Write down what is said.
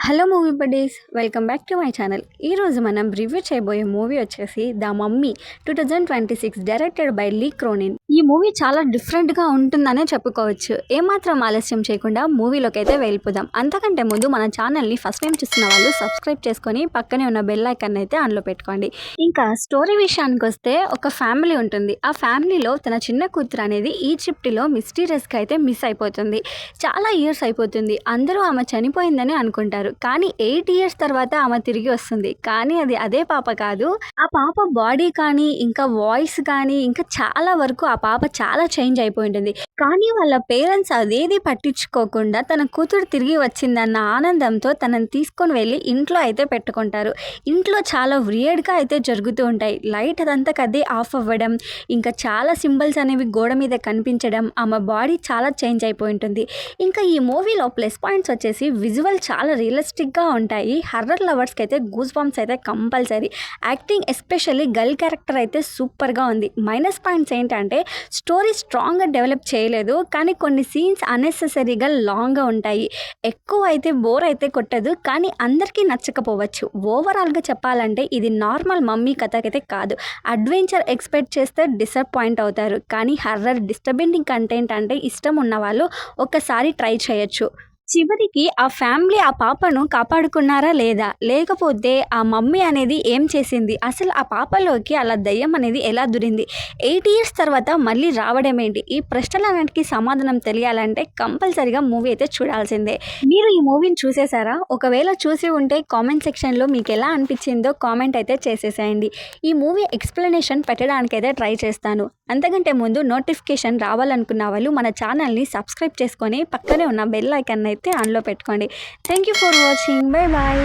Hello movie buddies, welcome back to my channel. ఈరోజు మనం review చేయబోయే మూవీ వచ్చేసి the Mummy 2026 directed by Lee Cronin. ఈ movie చాలా డిఫరెంట్గా ఉంటుందనే చెప్పుకోవచ్చు. ఏమాత్రం ఆలస్యం చేయకుండా మూవీలోకి అయితే వెళ్ళిపోదాం. అంతకంటే ముందు మన ఛానల్ని ఫస్ట్ టైం చూస్తున్న వాళ్ళు సబ్స్క్రైబ్ చేసుకొని పక్కనే ఉన్న బెల్ ఐకాన్ అయితే ఆన్లో పెట్టుకోండి. ఇంకా స్టోరీ విషయానికి వస్తే ఒక ఫ్యామిలీ ఉంటుంది. ఆ ఫ్యామిలీలో తన చిన్న కూతురు అనేది ఈజిప్ట్లో మిస్టీరియస్గా అయితే మిస్ అయిపోతుంది. చాలా ఇయర్స్ అయిపోతుంది. అందరూ ఆమె చనిపోయిందని అనుకుంటారు. కానీ 8 ఇయర్స్ తర్వాత ఆమె తిరిగి వస్తుంది. కానీ అది అదే పాప కాదు. ఆ పాప బాడీ కానీ ఇంకా వాయిస్ కానీ ఇంకా చాలా వరకు ఆ పాప చాలా చేంజ్ అయిపోయి ఉంటుంది. కానీ వాళ్ళ పేరెంట్స్ అదేది పట్టించుకోకుండా తన కూతురు తిరిగి వచ్చిందన్న ఆనందంతో తనని తీసుకొని వెళ్ళి ఇంట్లో అయితే పెట్టుకుంటారు. ఇంట్లో చాలా వియర్డ్గా అయితే జరుగుతూ ఉంటాయి. లైట్ అదంతా కదే ఆఫ్ అవ్వడం, ఇంకా చాలా సింబల్స్ అనేవి గోడ మీద కనిపించడం, ఆమె బాడీ చాలా చేంజ్ అయిపోయి ఉంటుంది. ఇంకా ఈ మూవీలో ప్లస్ పాయింట్స్ వచ్చేసి విజువల్ చాలా రియలిస్టిక్గా ఉంటాయి. హర్రర్ లవర్స్కి అయితే గూస్ బంప్స్ అయితే compulsory. Acting especially girl character అయితే సూపర్గా ఉంది. మైనస్ పాయింట్స్ ఏంటంటే స్టోరీ స్ట్రాంగ్గా డెవలప్ చేయలేదు, కానీ కొన్ని సీన్స్ అన్నెసెసరీగా లాంగ్గా ఉంటాయి. ఎక్కువ అయితే బోర్ అయితే కొట్టదు, కానీ అందరికీ నచ్చకపోవచ్చు. ఓవరాల్గా చెప్పాలంటే ఇది నార్మల్ మమ్మీ కథకైతే కాదు. అడ్వెంచర్ ఎక్స్పెక్ట్ చేస్తే డిసప్పాయింట్ అవుతారు. కానీ హర్రర్ డిస్టర్బింగ్ కంటెంట్ అంటే ఇష్టం ఉన్నవాళ్ళు ఒక్కసారి ట్రై చేయొచ్చు. చివరికి ఆ ఫ్యామిలీ ఆ పాపను కాపాడుకున్నారా లేదా, లేకపోతే ఆ మమ్మీ అనేది ఏం చేసింది, అసలు ఆ పాపలోకి అలా దయ్యం అనేది ఎలా దూరింది, 8 ఇయర్స్ తర్వాత మళ్ళీ రావడం ఏంటి, ఈ ప్రశ్నలన్నిటికీ సమాధానం తెలియాలంటే కంపల్సరీగా మూవీ అయితే చూడాల్సిందే. మీరు ఈ మూవీని చూసేసారా? ఒకవేళ చూసి ఉంటే కామెంట్ సెక్షన్లో మీకు ఎలా అనిపించిందో కామెంట్ అయితే చేసేసేయండి. ఈ మూవీ ఎక్స్ప్లెనేషన్ పెట్టడానికైతే ట్రై చేస్తాను. అంతకంటే ముందు నోటిఫికేషన్ రావాలనుకున్న వాళ్ళు మన ఛానల్ని సబ్స్క్రైబ్ చేసుకొని పక్కనే ఉన్న బెల్ ఐకాన్ అయితే ఆన్లో పెట్టుకోండి. Thank you for watching. Bye bye.